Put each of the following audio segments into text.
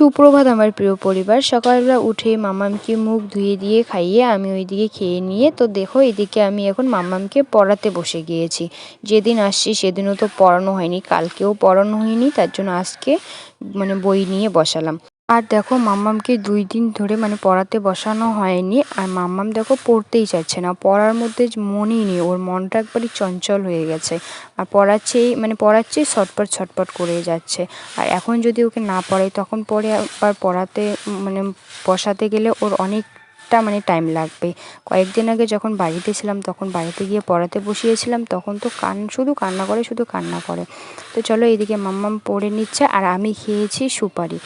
সুপ্রভাত আমার প্রিয় পরিবার। সকালবেলা উঠে মাম্মামকে মুখ ধুয়ে দিয়ে খাইয়ে আমি ওইদিকে খেয়ে নিয়ে তো দেখো এদিকে আমি এখন মাম্মামকে পড়াতে বসে গিয়েছি। যেদিন আসছি সেদিনও তো পড়ানো হয়নি, কালকেও পড়ানো হয়নি, তার জন্য আজকে বই নিয়ে বসালাম। আর দেখো মাম্মামকে 2 দিন ধরে পড়াতে বসানো হয়নি, আর মাম্মাম দেখো পড়তেই চাচ্ছে না, পড়ার মধ্যে মনই নেই, ওর মনটা একবারই চঞ্চল হয়ে গেছে। আর পড়াচ্ছেই ছটপট ছটপট করে যাচ্ছে। আর এখন যদি ওকে না পড়াই তখন পরে আবার পড়াতে বসাতে গেলে ওর অনেকটা টাইম লাগবে। কয়েকদিন আগে যখন বাড়িতে ছিলাম তখন বাড়িতে গিয়ে পড়াতে বসিয়েছিলাম, তখন তো শুধু কান্না করে। তো চলো এইদিকে মাম্মাম পড়ে নিচ্ছে আর আমি খেয়েছি সুপারি,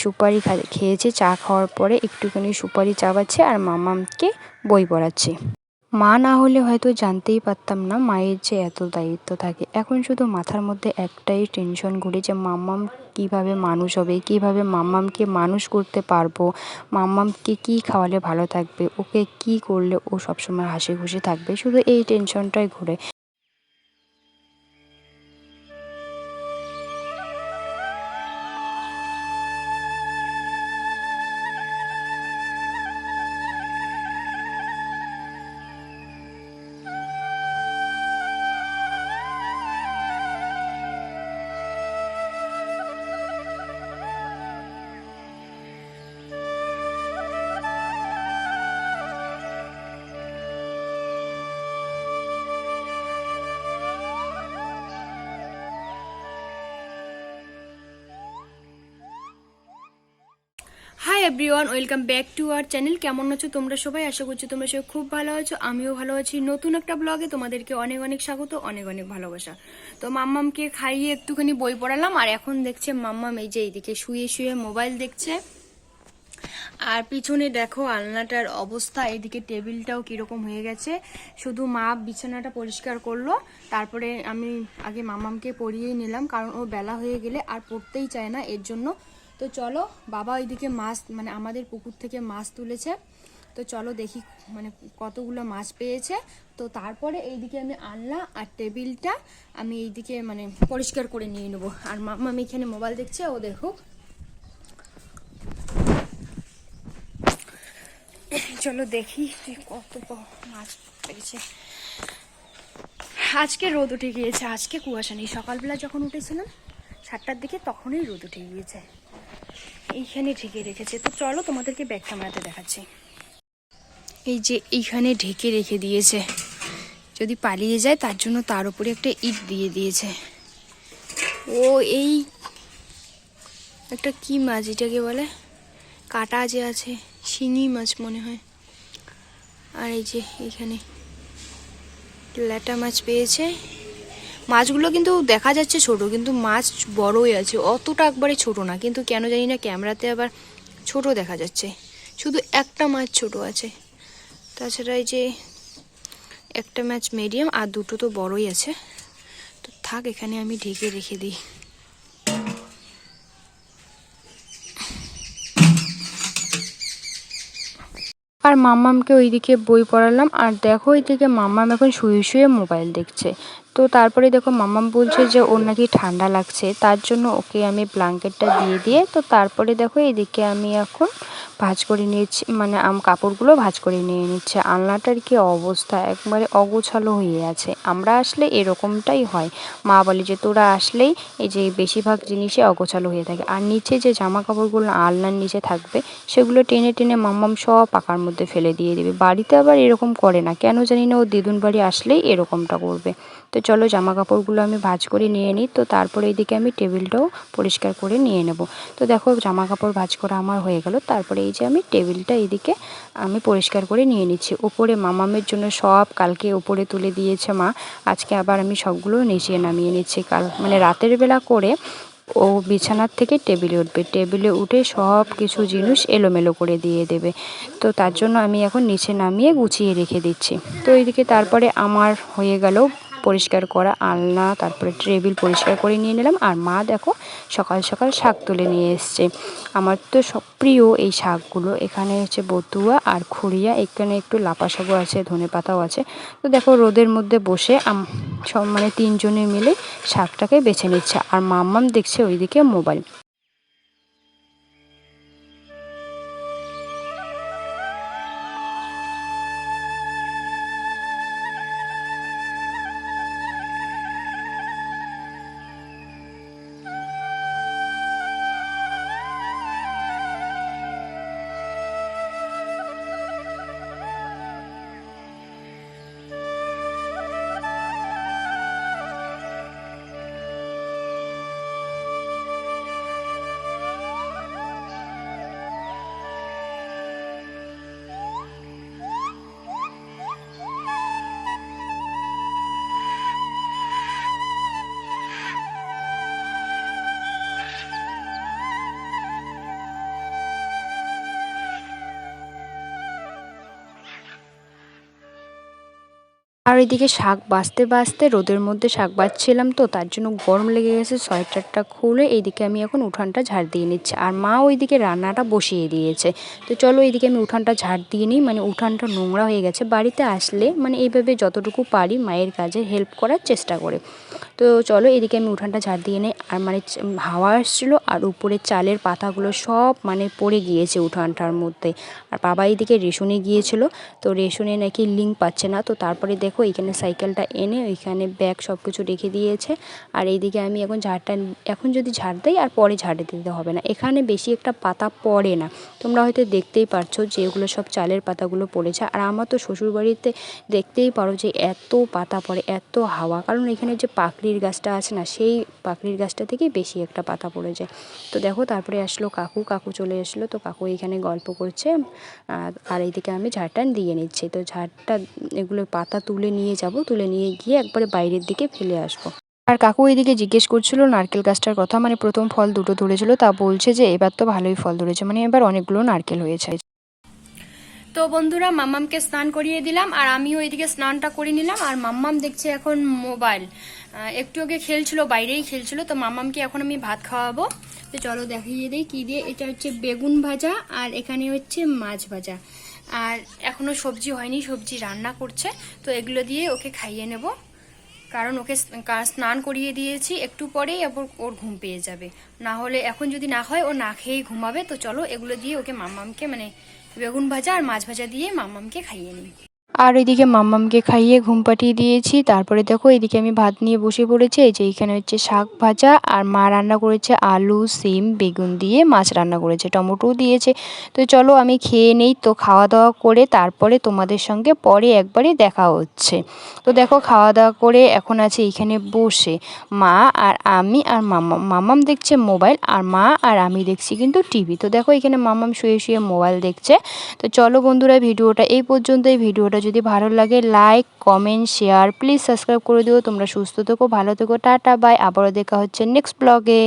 সুপারি খেয়েছি। চা খাওয়ার পরে একটুখানি সুপারি চাবাচ্ছি আর মাম্মামকে বই পড়াচ্ছি। মা না হলে হয়তো জানতেই পারতাম না মায়ের যে এত দায়িত্ব থাকে। এখন শুধু মাথার মধ্যে একটাই টেনশন ঘুরে যে মাম্মাম কিভাবে মানুষ হবে, কিভাবে মাম্মামকে মানুষ করতে পারবো, মাম্মামকে কি খাওয়ালে ভালো থাকবে, ওকে কি করলে ও সবসময় হাসি খুশি থাকবে, শুধু এই টেনশনটাই ঘুরে। Hi everyone, welcome back to our channel. কেমন আছো তোমরা সবাই? আশা করছি তোমরা সবাই খুব ভালো আছো, আমিও ভালো আছি। নতুন একটা ব্লগে তোমাদেরকে অনেক অনেক স্বাগত, অনেক অনেক ভালোবাসা। তো মাম্মামকে খাইয়ে একটুখানি বই পড়ালাম, আর এখন দেখছে মাম্মাম এই যে এইদিকে শুয়ে শুয়ে মোবাইল দেখছে। আর পিছনে দেখো আলনাটার অবস্থা, এদিকে টেবিলটাও কিরকম হয়ে গেছে। শুধু মা বিছানাটা পরিষ্কার করলো, তারপরে আমি আগে মাম্মামকে পড়িয়েই নিলাম, কারণ ও বেলা হয়ে গেলে আর পড়তেই চায় না, এর জন্য। তো চলো, বাবা ওইদিকে মাছ আমাদের পুকুর থেকে মাছ তুলেছে, তো চলো দেখি কতগুলো মাছ পেয়েছে। তো তারপরে এইদিকে আমি আনলা আর টেবিলটা আমি এইদিকে পরিষ্কার করে নিয়ে নেবো। আর মাম্মাম এখানে মোবাইল দেখছে, ও দেখুক। চলো দেখি কত মাছ পেয়েছে। আজকে রোদ উঠে গিয়েছে, আজকে কুয়াশা নেই। সকালবেলা যখন উঠেছিলাম 7টার দিকে তখনই রোদ উঠে গিয়েছে। এইখানে ঢেকে রেখেছে। তো চলো তোমাদেরকে ব্যাক ক্যামেরাতে দেখাচ্ছি। এই যে এইখানে ঢেকে রেখে দিয়েছে, যদি পালিয়ে যায় তার জন্য তার উপরে একটা ইট দিয়ে দিয়েছে। ও এই একটা কি মাছ এটাকে বলে, কাটা যে আছে, শিঙি মাছ মনে হয়। আর এই যে এইখানে ল্যাটা মাছ পেয়েছে। মাছগুলো কিন্তু দেখা যাচ্ছে ছোট, কিন্তু মাছ বড়ই আছে, অতটা একবারে ছোট না, কিন্তু কেন জানি না ক্যামেরাতে আবার ছোট দেখা যাচ্ছে। শুধু একটা মাছ ছোট আছে, তাছাড়া এই যে একটা মাছ মিডিয়াম আর দুটো তো বড়ই আছে। তো থাক, এখানে আমি ঢেকে রেখে দিই। আর মাম্মামকে ওইদিকে বই পড়ালাম, আর দেখো ওইদিকে মাম্মাম এখন শুয়ে শুয়ে মোবাইল দেখছে। তো তারপরে দেখো মাম্মাম বলছে যে ওর নাকি ঠান্ডা লাগছে, তার জন্য ওকে আমি ব্ল্যাঙ্কেটটা দিয়ে তো তারপরে দেখো এদিকে আমি এখন ভাঁজ করে নিয়েছি, কাপড়গুলো ভাঁজ করে নিয়ে নিচ্ছে। আলনাটার কি অবস্থা, একবারে অগোছালো হয়ে আছে। আমরা আসলে এরকমটাই হয়, মা বলে যে তোরা আসলেই এই যে বেশিরভাগ জিনিসই অগোছালো হয়ে থাকে। আর নিচে যে জামা কাপড়গুলো আলনার নিচে থাকবে সেগুলো টেনে টেনে মাম্মাম সব পাকার মধ্যে ফেলে দিয়ে দেবে। বাড়িতে আবার এরকম করে না, কেন জানি না, ও দিদুন বাড়ি আসলেই এরকমটা করবে। তো চলো জামা কাপড়গুলো আমি ভাঁজ করে নিয়ে নিই। তো তারপরে এইদিকে আমি টেবিলটাও পরিষ্কার করে নিয়ে নেব। তো দেখো জামা কাপড় ভাঁজ করা আমার হয়ে গেল। তারপরে এই যে আমি টেবিলটা এইদিকে আমি পরিষ্কার করে নিয়ে নিচ্ছি। উপরে মামামের জন্য সব কালকে উপরে তুলে দিয়েছে মা, আজকে আবার আমি সবগুলো নিচে নামিয়ে নিচ্ছি। কাল রাতের বেলা করে ও বিছানার থেকে টেবিলে উঠবে, টেবিলে উঠে সব কিছু জিনিস এলোমেলো করে দিয়ে দেবে। তো তার জন্য আমি এখন নিচে নামিয়ে গুছিয়ে রেখে দিচ্ছি। তো এইদিকে তারপরে আমার হয়ে গেল পরিষ্কার করা আলনা, তারপরে টেবিল পরিষ্কার করে নিয়ে নিলাম। আর মা দেখো সকাল সকাল শাক তুলে নিয়ে এসছে। আমার তো সব প্রিয় এই শাকগুলো। এখানে হচ্ছে বতুয়া আর খুরিয়া, এখানে একটু লাপা শাকও আছে, ধনে পাতাও আছে। তো দেখো রোদের মধ্যে বসে সব তিনজনে মিলে শাকটাকে বেছে নিচ্ছে, আর মাম্মাম দেখছে ওইদিকে মোবাইল। আর এদিকে শাক বাছতে বাছতে রোদের মধ্যে শাক বাছছিলাম, তো তার জন্য গরম লেগে গেছে। সোয়েটারটা খুলে এইদিকে আমি এখন উঠানটা ঝাড় দিয়ে নিচ্ছি, আর মা ওইদিকে রান্নাটা বসিয়ে দিয়েছে। তো চলো এইদিকে আমি উঠানটা ঝাড় দিয়ে নিই, মানে উঠানটা নোংরা হয়ে গেছে। বাড়িতে আসলে মানে এইভাবে যতটুকু পারি মায়ের কাজে হেল্প করার চেষ্টা করে। তো চলো এদিকে আমি উঠানটা ঝাড় দিয়ে নিই। আর মানে হাওয়া আসছিলো আর উপরে চালের পাতাগুলো সব মানে পড়ে গিয়েছে উঠানটার মধ্যে। আর বাবা এদিকে রেশনে গিয়েছিল, তো রেশনে নাকি লিঙ্ক পাচ্ছে না। তো তারপরে দেখো এখানে সাইকেলটা এনে ওইখানে ব্যাগ সব কিছু রেখে দিয়েছে। আর এইদিকে আমি এখন যদি ঝাড় দেই আর পরে ঝাড়ে দিতে হবে না, এখানে বেশি একটা পাতা পড়ে না। তোমরা হয়তো দেখতেই পারছো যে এগুলো সব চালের পাতাগুলো পড়েছে। আর আমার তো শ্বশুরবাড়িতে দেখতেই পারো যে এত পাতা পড়ে, এত হাওয়া, কারণ এখানে যে পাকড়ির গাছটা আছে না, সেই পাকড়ির গাছটা থেকেই বেশি একটা পাতা পড়ে যায়। তো দেখো তারপরে আসলো কাকু চলে আসলো, তো কাকু এখানে গল্প করছে। আর এইদিকে আমি ঝাড়টা দিয়ে নিচ্ছি। তো ঝাড়টা এগুলো পাতা তুলে নিয়ে যাব, তুলে নিয়ে গিয়ে একবারে বাইরের দিকে ফেলে আসবো। আর কাকু এদিকে জিজ্ঞেস করছিল নারকেল গাছটার কথা, মানে প্রথম ফল দুটো ধরেছিল, তা বলছে যে এবার তো ভালোই ফল ধরেছে, মানে এবার অনেকগুলো নারকেল হয়েছে। তো বন্ধুরা, মাম্মামকে স্নান করিয়ে দিলাম আর আমিও এদিকে স্নানটা করে নিলাম। আর মাম্মাম দেখছে এখন মোবাইল, একটু আগে খেলছিল, বাইরেই খেলছিল। তো মাম্মামকে এখন আমি ভাত খাওয়াবো। তো চলো দেখিয়ে দিই কি দিয়ে। এটা হচ্ছে বেগুন ভাজা আর এখানে হচ্ছে মাছ ভাজা। আর এখনো সবজি হয়নি, সবজি রান্না করছে। তো এগুলো দিয়ে ওকে খাইয়ে নেব, কারণ ওকে স্নান করিয়ে দিয়েছি, একটু পরেই আবার ওর ঘুম পেয়ে যাবে। না হলে এখন যদি না হয় ও না খেয়েই ঘুমাবে। তো চলো এগুলো দিয়ে ওকে মাম্মামকে মানে বেগুন ভাজা আর মাছ ভাজা দিয়ে মাম্মামকে খাইয়ে নিই। আর এদিকে মাম্মামকে খাইয়ে ঘুম পাঠিয়ে দিয়েছি। তারপরে দেখো এদিকে আমি ভাত নিয়ে বসে পড়েছি। এই যে এখানে হচ্ছে শাক ভাজা, আর মা রান্না করেছে আলু সিম বেগুন দিয়ে মাছ রান্না করেছে, টমেটো দিয়েছে। তো চলো আমি খেয়ে নেই। তো খাওয়া দাওয়া করে তারপরে তোমাদের সঙ্গে পরে একবারে দেখা হচ্ছে। তো দেখো খাওয়া দাওয়া করে এখন আছে এখানে বসে মা আর আমি আর মাম্মাম দেখছে মোবাইল, আর মা আর আমি দেখছি কিন্তু টিভি। তো দেখো এখানে মাম্মাম শুয়ে শুয়ে মোবাইল দেখছে। তো চলো বন্ধুরা, ভিডিওটা এই পর্যন্তই। ভিডিওটা যদি ভালো লাগে like comment share please subscribe করে দিও। তোমরা সুস্থ থেকো, ভালো থেকো, টাটা বাই। আবারও দেখা হচ্ছে নেক্সট ব্লগে।